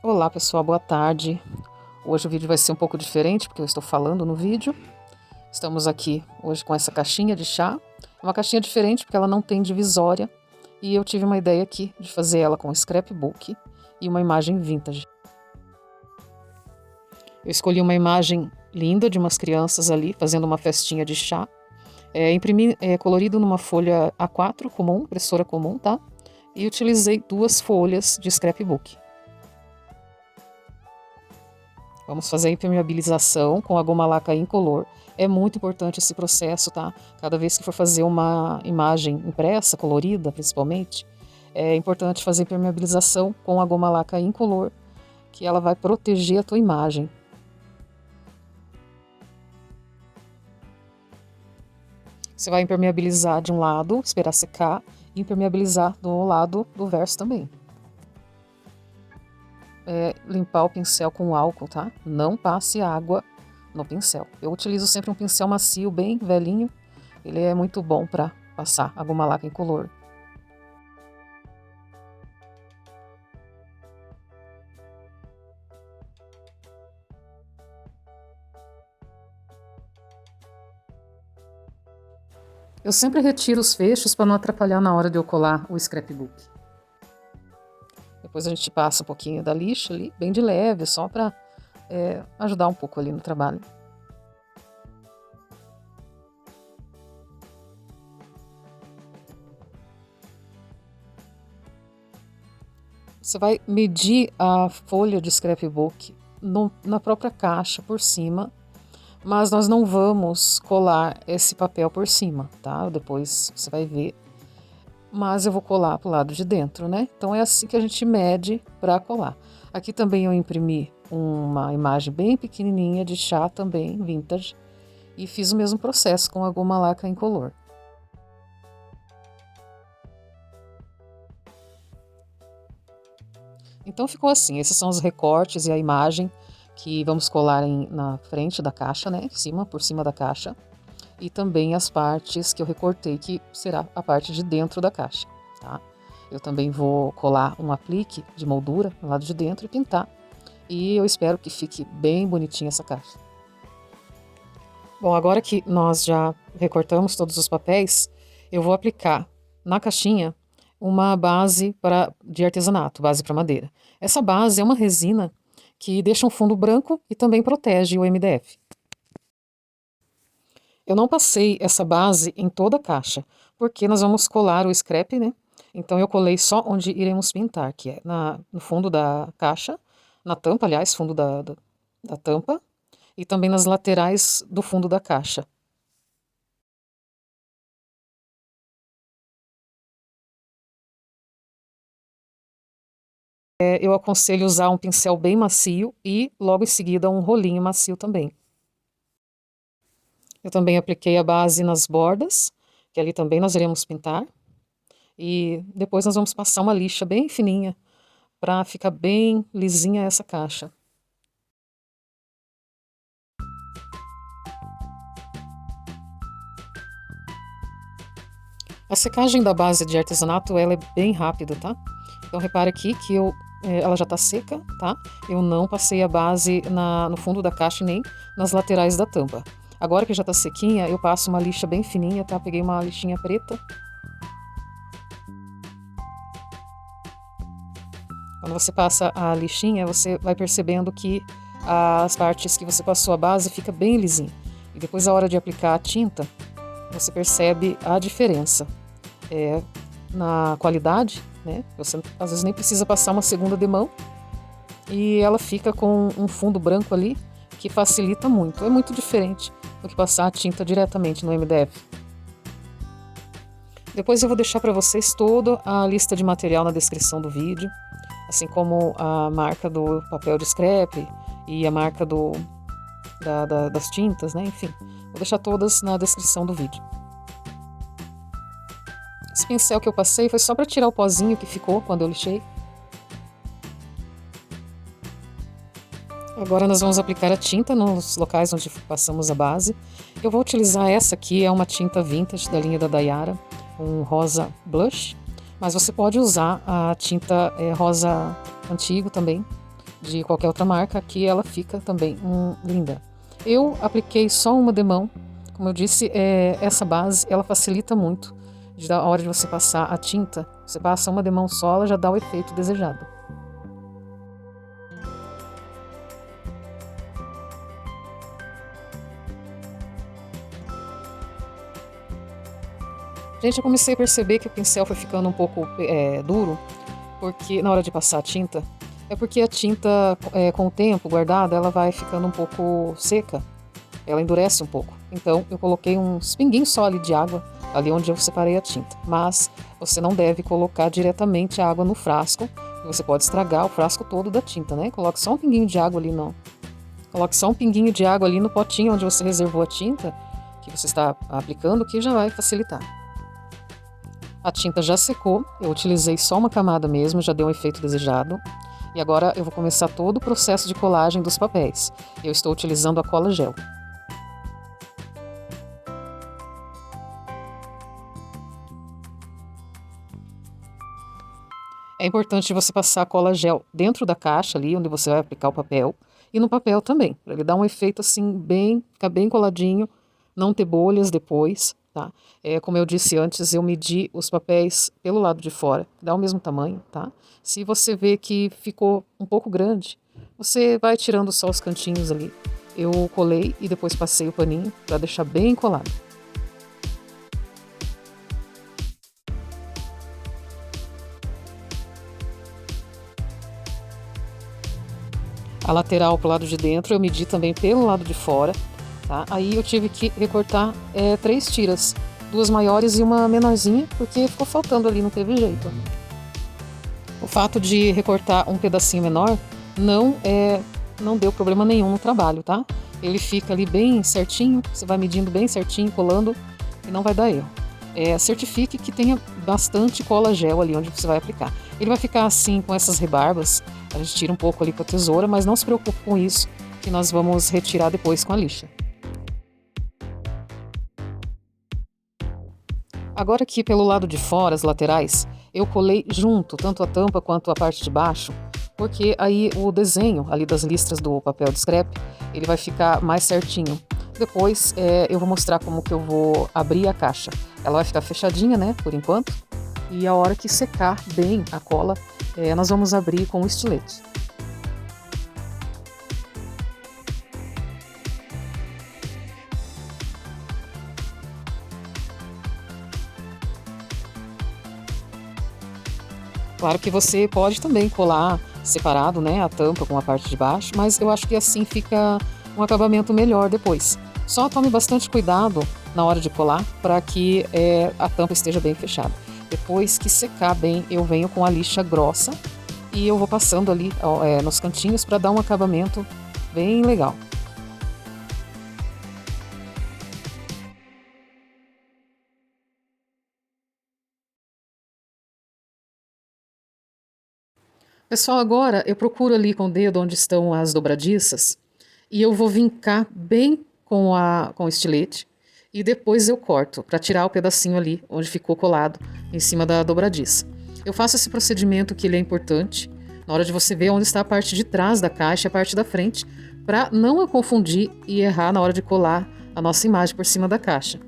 Olá pessoal, boa tarde. Hoje o vídeo vai ser um pouco diferente porque eu estou falando no vídeo. Estamos aqui hoje com essa caixinha de chá. É uma caixinha diferente porque ela não tem divisória e eu tive uma ideia aqui de fazer ela com scrapbook e uma imagem vintage. Eu escolhi uma imagem linda de umas crianças ali fazendo uma festinha de chá. Imprimi colorido numa folha A4 comum, impressora comum, tá? E utilizei 2 folhas de scrapbook. Vamos fazer a impermeabilização com a goma laca incolor. É muito importante esse processo, tá? Cada vez que for fazer uma imagem impressa, colorida principalmente, é importante fazer impermeabilização com a goma laca incolor, que ela vai proteger a tua imagem. Você vai impermeabilizar de um lado, esperar secar, e impermeabilizar do lado do verso também. Limpar o pincel com álcool, tá? Não passe água no pincel. Eu utilizo sempre um pincel macio, bem velhinho. Ele é muito bom para passar a goma laca incolor. Eu sempre retiro os fechos para não atrapalhar na hora de eu colar o scrapbook. Depois a gente passa um pouquinho da lixa ali, bem de leve, só para ajudar um pouco ali no trabalho. Você vai medir a folha de scrapbook na própria caixa por cima, mas nós não vamos colar esse papel por cima, tá? Depois você vai ver. Mas eu vou colar pro lado de dentro, né? Então é assim que a gente mede para colar. Aqui também eu imprimi uma imagem bem pequenininha de chá também, vintage, e fiz o mesmo processo com a goma laca incolor. Então ficou assim, esses são os recortes e a imagem que vamos colar na frente da caixa, né? Por cima da caixa. E também as partes que eu recortei, que será a parte de dentro da caixa, tá? Eu também vou colar um aplique de moldura no lado de dentro e pintar. E eu espero que fique bem bonitinha essa caixa. Bom, agora que nós já recortamos todos os papéis, eu vou aplicar na caixinha uma base de artesanato, base para madeira. Essa base é uma resina que deixa um fundo branco e também protege o MDF. Eu não passei essa base em toda a caixa, porque nós vamos colar o scrap, né? Então eu colei só onde iremos pintar, que é no fundo da caixa, na tampa, aliás, fundo da tampa, e também nas laterais do fundo da caixa. Eu aconselho usar um pincel bem macio e logo em seguida um rolinho macio também. Eu também apliquei a base nas bordas, que ali também nós iremos pintar. E depois nós vamos passar uma lixa bem fininha para ficar bem lisinha essa caixa. A secagem da base de artesanato ela é bem rápida, tá? Então repara aqui que ela já tá seca, tá? Eu não passei a base no fundo da caixa nem nas laterais da tampa. Agora que já tá sequinha, eu passo uma lixa bem fininha, tá? Peguei uma lixinha preta. Quando você passa a lixinha, você vai percebendo que as partes que você passou a base fica bem lisinha. E depois, a hora de aplicar a tinta, você percebe a diferença na qualidade, né? Você às vezes nem precisa passar uma segunda demão e ela fica com um fundo branco ali que facilita muito. É muito diferente do que passar a tinta diretamente no MDF. Depois eu vou deixar para vocês toda a lista de material na descrição do vídeo, assim como a marca do papel de scrap e a marca das tintas, né? Enfim, vou deixar todas na descrição do vídeo. Esse pincel que eu passei foi só para tirar o pozinho que ficou quando eu lixei. Agora nós vamos aplicar a tinta nos locais onde passamos a base. Eu vou utilizar essa aqui, é uma tinta vintage da linha da Daiara, um rosa blush. Mas você pode usar a tinta rosa antigo também, de qualquer outra marca, aqui ela fica também linda. Eu apliquei só uma demão. Como eu disse, essa base ela facilita muito. Na hora de você passar a tinta, você passa uma demão só, ela já dá o efeito desejado. Gente, eu comecei a perceber que o pincel foi ficando um pouco duro, porque na hora de passar a tinta, é porque a tinta, com o tempo guardada, ela vai ficando um pouco seca, ela endurece um pouco. Então, eu coloquei uns pinguinhos só ali de água, ali onde eu separei a tinta. Mas você não deve colocar diretamente a água no frasco, você pode estragar o frasco todo da tinta, né? Coloque só um pinguinho de água ali Coloque só um pinguinho de água ali no potinho onde você reservou a tinta, que você está aplicando, que já vai facilitar. A tinta já secou, eu utilizei só uma camada mesmo, já deu um efeito desejado. E agora eu vou começar todo o processo de colagem dos papéis. Eu estou utilizando a cola gel. É importante você passar a cola gel dentro da caixa ali, onde você vai aplicar o papel, e no papel também, para ele dar um efeito assim, ficar bem coladinho, não ter bolhas depois, tá? Como eu disse antes, eu medi os papéis pelo lado de fora, dá o mesmo tamanho, tá? Se você vê que ficou um pouco grande, você vai tirando só os cantinhos ali. Eu colei e depois passei o paninho para deixar bem colado. A lateral pro lado de dentro eu medi também pelo lado de fora, tá? Aí eu tive que recortar 3 tiras, 2 maiores e uma menorzinha, porque ficou faltando ali, não teve jeito. O fato de recortar um pedacinho menor não deu problema nenhum no trabalho, tá? Ele fica ali bem certinho, você vai medindo bem certinho, colando, e não vai dar erro. Certifique que tenha bastante cola gel ali onde você vai aplicar. Ele vai ficar assim com essas rebarbas, a gente tira um pouco ali com a tesoura, mas não se preocupe com isso, que nós vamos retirar depois com a lixa. Agora aqui pelo lado de fora, as laterais, eu colei junto, tanto a tampa quanto a parte de baixo, porque aí o desenho ali das listras do papel de scrap, ele vai ficar mais certinho. Depois eu vou mostrar como que eu vou abrir a caixa. Ela vai ficar fechadinha, né, por enquanto. E a hora que secar bem a cola, nós vamos abrir com o estilete. Claro que você pode também colar separado, né, a tampa com a parte de baixo, mas eu acho que assim fica um acabamento melhor depois. Só tome bastante cuidado na hora de colar para que a tampa esteja bem fechada. Depois que secar bem, eu venho com a lixa grossa e eu vou passando ali nos cantinhos para dar um acabamento bem legal. Pessoal, agora eu procuro ali com o dedo onde estão as dobradiças e eu vou vincar bem com o estilete e depois eu corto para tirar o pedacinho ali onde ficou colado em cima da dobradiça. Eu faço esse procedimento que ele é importante na hora de você ver onde está a parte de trás da caixa e a parte da frente, para não a confundir e errar na hora de colar a nossa imagem por cima da caixa.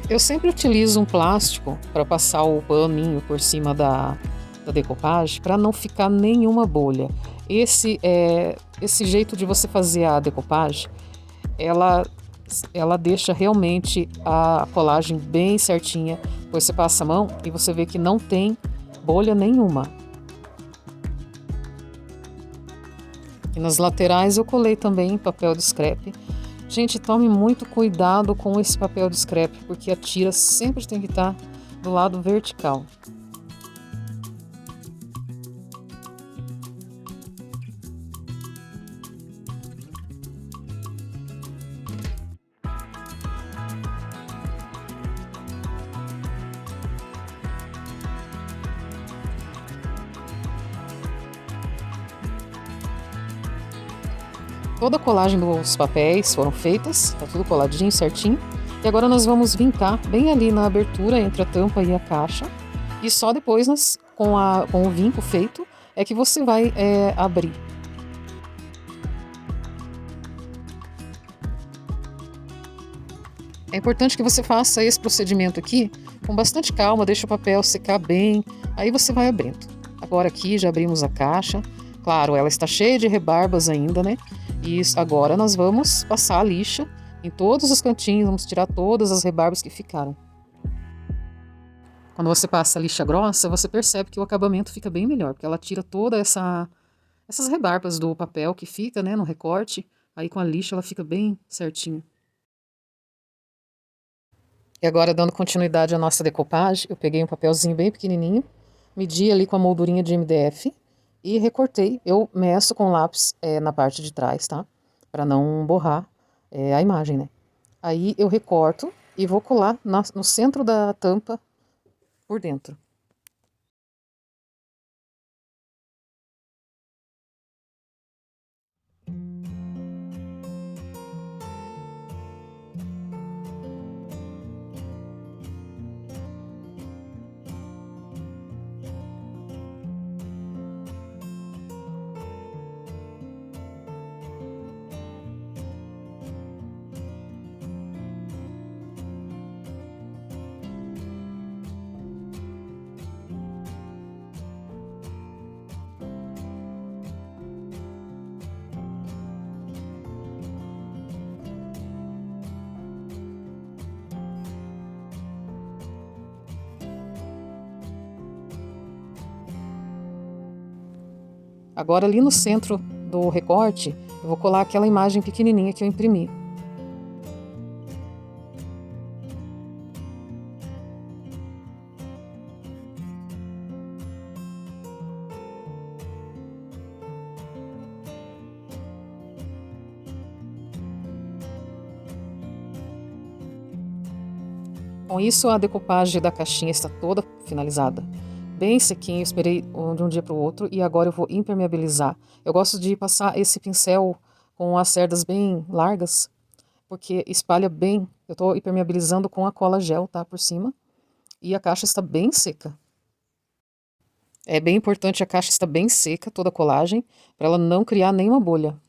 Eu sempre utilizo um plástico para passar o paninho por cima da decopagem para não ficar nenhuma bolha. Esse jeito de você fazer a decopagem, ela ela deixa realmente a colagem bem certinha. Depois você passa a mão e você vê que não tem bolha nenhuma. E nas laterais eu colei também papel de scrap. Gente, tome muito cuidado com esse papel de scrap, porque a tira sempre tem que estar do lado vertical. Toda a colagem dos papéis foram feitas, tá tudo coladinho, certinho. E agora nós vamos vincar bem ali na abertura entre a tampa e a caixa. E só depois, com o vinco feito, é que você vai abrir. É importante que você faça esse procedimento aqui com bastante calma, deixa o papel secar bem, aí você vai abrindo. Agora aqui já abrimos a caixa. Claro, ela está cheia de rebarbas ainda, né? E agora nós vamos passar a lixa em todos os cantinhos, vamos tirar todas as rebarbas que ficaram. Quando você passa a lixa grossa, você percebe que o acabamento fica bem melhor, porque ela tira toda essas rebarbas do papel que fica, né, no recorte. Aí com a lixa ela fica bem certinho. E agora, dando continuidade à nossa decopagem, eu peguei um papelzinho bem pequenininho, medi ali com a moldurinha de MDF e recortei. Eu meço com lápis na parte de trás, tá? Para não borrar a imagem, né? Aí eu recorto e vou colar no centro da tampa por dentro. Agora ali no centro do recorte, eu vou colar aquela imagem pequenininha que eu imprimi. Com isso, a decopagem da caixinha está toda finalizada. Bem sequinho, esperei de um dia para o outro e agora eu vou impermeabilizar. Eu gosto de passar esse pincel com as cerdas bem largas, porque espalha bem. Eu estou impermeabilizando com a cola gel, tá, por cima. E a caixa está bem seca. É bem importante a caixa estar bem seca, toda a colagem, para ela não criar nenhuma bolha.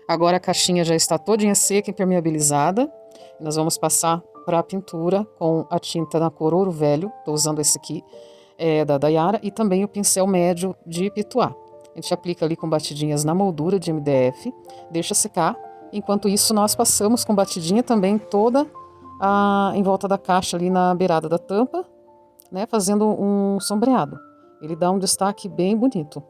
Agora a caixinha já está todinha seca, impermeabilizada. Nós vamos passar para a pintura com a tinta na cor ouro velho. Estou usando esse aqui, da Daiara, e também o pincel médio de Pituá. A gente aplica ali com batidinhas na moldura de MDF, deixa secar. Enquanto isso, nós passamos com batidinha também toda em volta da caixa ali na beirada da tampa, né, fazendo um sombreado. Ele dá um destaque bem bonito.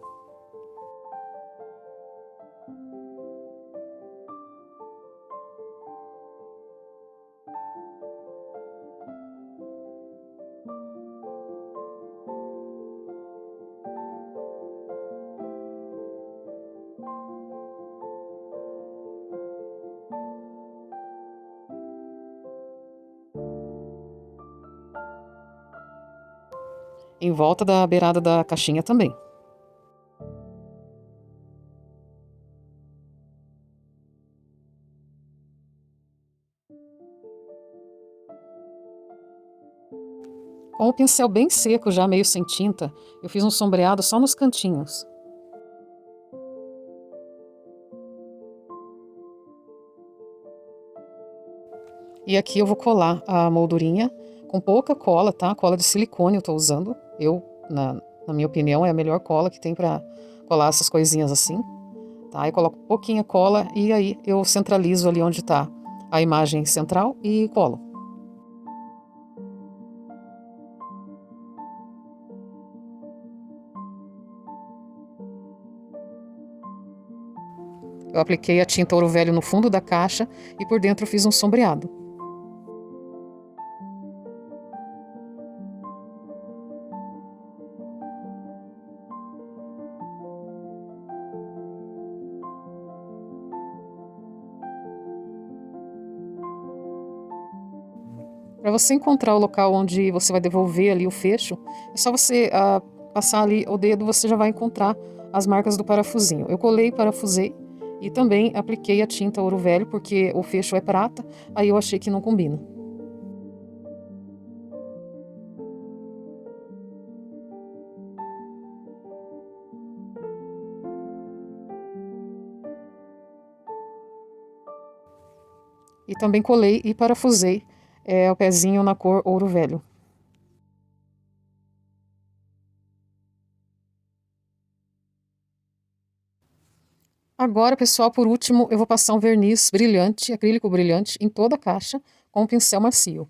Em volta da beirada da caixinha também. Com o pincel bem seco, já meio sem tinta, eu fiz um sombreado só nos cantinhos. E aqui eu vou colar a moldurinha com pouca cola, tá? Cola de silicone eu tô usando. Na minha opinião, é a melhor cola que tem para colar essas coisinhas assim, tá? Eu coloco pouquinha cola e aí eu centralizo ali onde está a imagem central e colo. Eu apliquei a tinta ouro velho no fundo da caixa e por dentro eu fiz um sombreado. Para você encontrar o local onde você vai devolver ali o fecho, é só você passar ali o dedo, você já vai encontrar as marcas do parafusinho. Eu colei, parafusei e também apliquei a tinta ouro velho, porque o fecho é prata, aí eu achei que não combina. E também colei e parafusei o pezinho na cor ouro velho. Agora, pessoal, por último, eu vou passar um verniz brilhante, acrílico brilhante, em toda a caixa com um pincel macio.